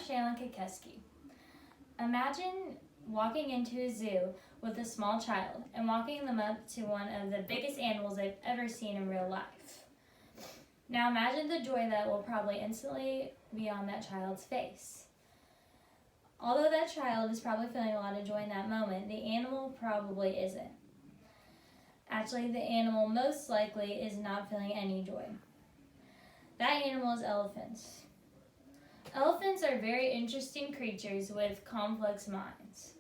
Shaylin Kikeski. Imagine walking into a zoo with a small child and walking them up to one of the biggest animals they've ever seen in real life. Now imagine the joy that will probably instantly be on that child's face. Although that child is probably feeling a lot of joy in that moment, the animal probably isn't. Actually, the animal most likely is not feeling any joy. That animal is elephants. Elephants are very interesting creatures with complex minds.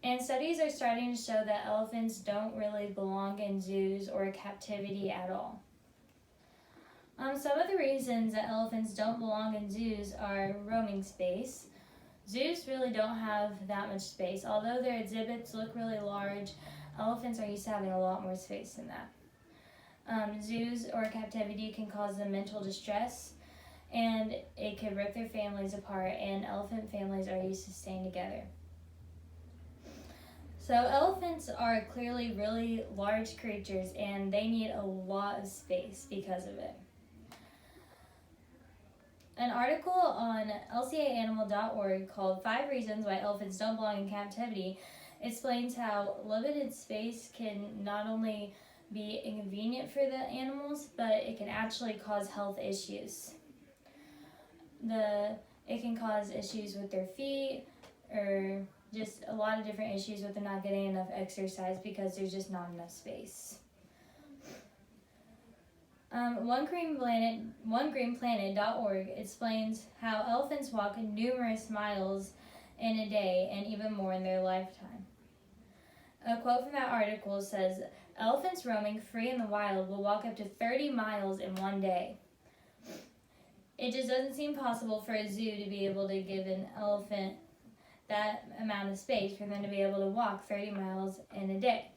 And studies are starting to show that elephants don't really belong in zoos or captivity at all. Some of the reasons that elephants don't belong in zoos are roaming space. Zoos really don't have that much space. Although their exhibits look really large, elephants are used to having a lot more space than that. Zoos or captivity can cause them mental distress, and it can rip their families apart, and elephant families are used to staying together. So elephants are clearly really large creatures, and they need a lot of space because of it. An article on lcaanimal.org called 5 Reasons Why Elephants Don't Belong in Captivity explains how limited space can not only be inconvenient for the animals, but it can actually cause health issues. It can cause issues with their feet, or just a lot of different issues with them not getting enough exercise because there's just not enough space. OneGreenPlanet.org explains how elephants walk numerous miles in a day and even more in their lifetime. A quote from that article says, "Elephants roaming free in the wild will walk up to 30 miles in one day." It just doesn't seem possible for a zoo to be able to give an elephant that amount of space for them to be able to walk 30 miles in a day.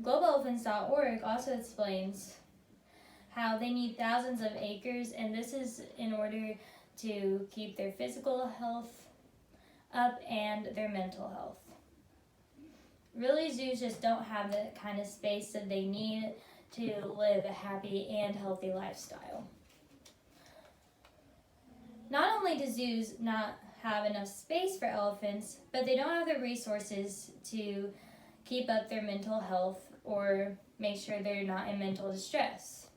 GlobalElephants.org also explains how they need thousands of acres, and this is in order to keep their physical health up and their mental health. Really, zoos just don't have the kind of space that they need to live a happy and healthy lifestyle. Not only do zoos not have enough space for elephants, but they don't have the resources to keep up their mental health or make sure they're not in mental distress.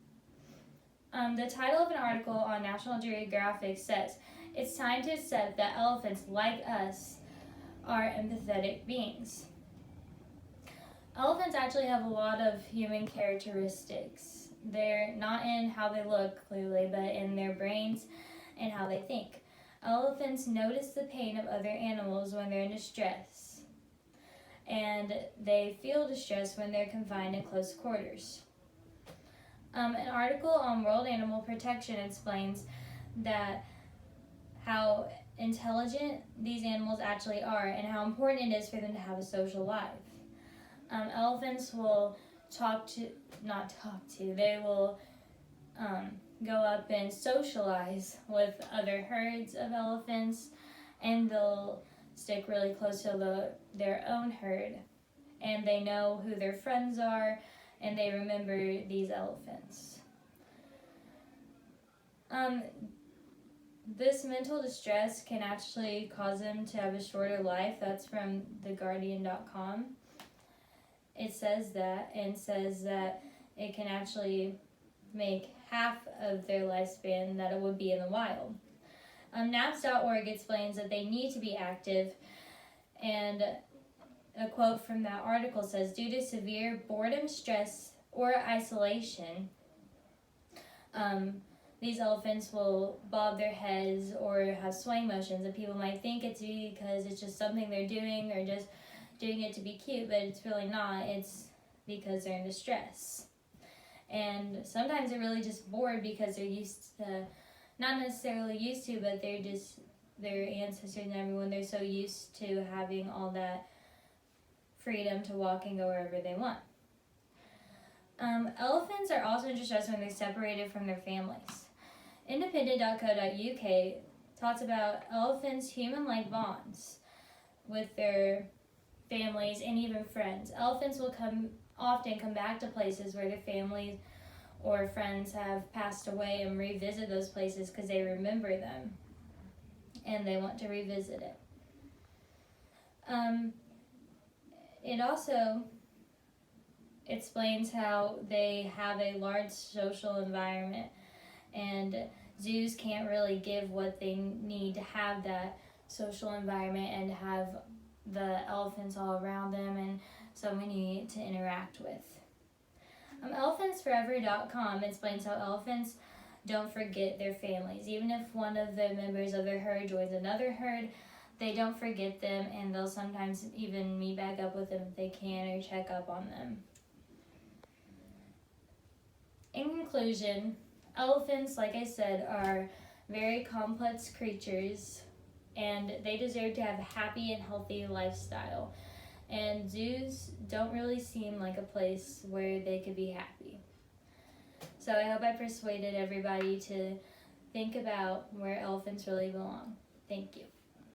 The title of an article on National Geographic says, "It's time to accept that elephants, like us, are empathetic beings." Elephants actually have a lot of human characteristics. They're not in how they look, clearly, but in their brains and how they think. Elephants notice the pain of other animals when they're in distress, and they feel distress when they're confined in close quarters. An article on World Animal Protection explains that how intelligent these animals actually are and how important it is for them to have a social life. Elephants will they will go up and socialize with other herds of elephants, and they'll stick really close to their own herd, and they know who their friends are, and they remember these elephants. This mental distress can actually cause them to have a shorter life. That's from theguardian.com. It says that it can actually make half of their lifespan that it would be in the wild. Naps.org explains that they need to be active, and a quote from that article says, "Due to severe boredom, stress, or isolation, these elephants will bob their heads or have swaying motions, and people might think it's because it's just something they're doing or just doing it to be cute, but it's really not. It's because they're in distress. And sometimes they're really just bored because they're used to, not necessarily used to, but they're just, their ancestors and everyone, they're so used to having all that freedom to walk and go wherever they want. Elephants are also in distress when they're separated from their families. Independent.co.uk talks about elephants' human-like bonds with their families and even friends. Elephants will often come back to places where their families or friends have passed away and revisit those places because they remember them and they want to revisit it. It also explains how they have a large social environment, and zoos can't really give what they need to have that social environment and have the elephants all around them and so many to interact with. ElephantsForever.com explains how elephants don't forget their families. Even if one of the members of their herd joins another herd, they don't forget them, and they'll sometimes even meet back up with them if they can or check up on them. In conclusion, elephants, like I said, are very complex creatures, and they deserve to have a happy and healthy lifestyle. And zoos don't really seem like a place where they could be happy. So I hope I persuaded everybody to think about where elephants really belong. Thank you.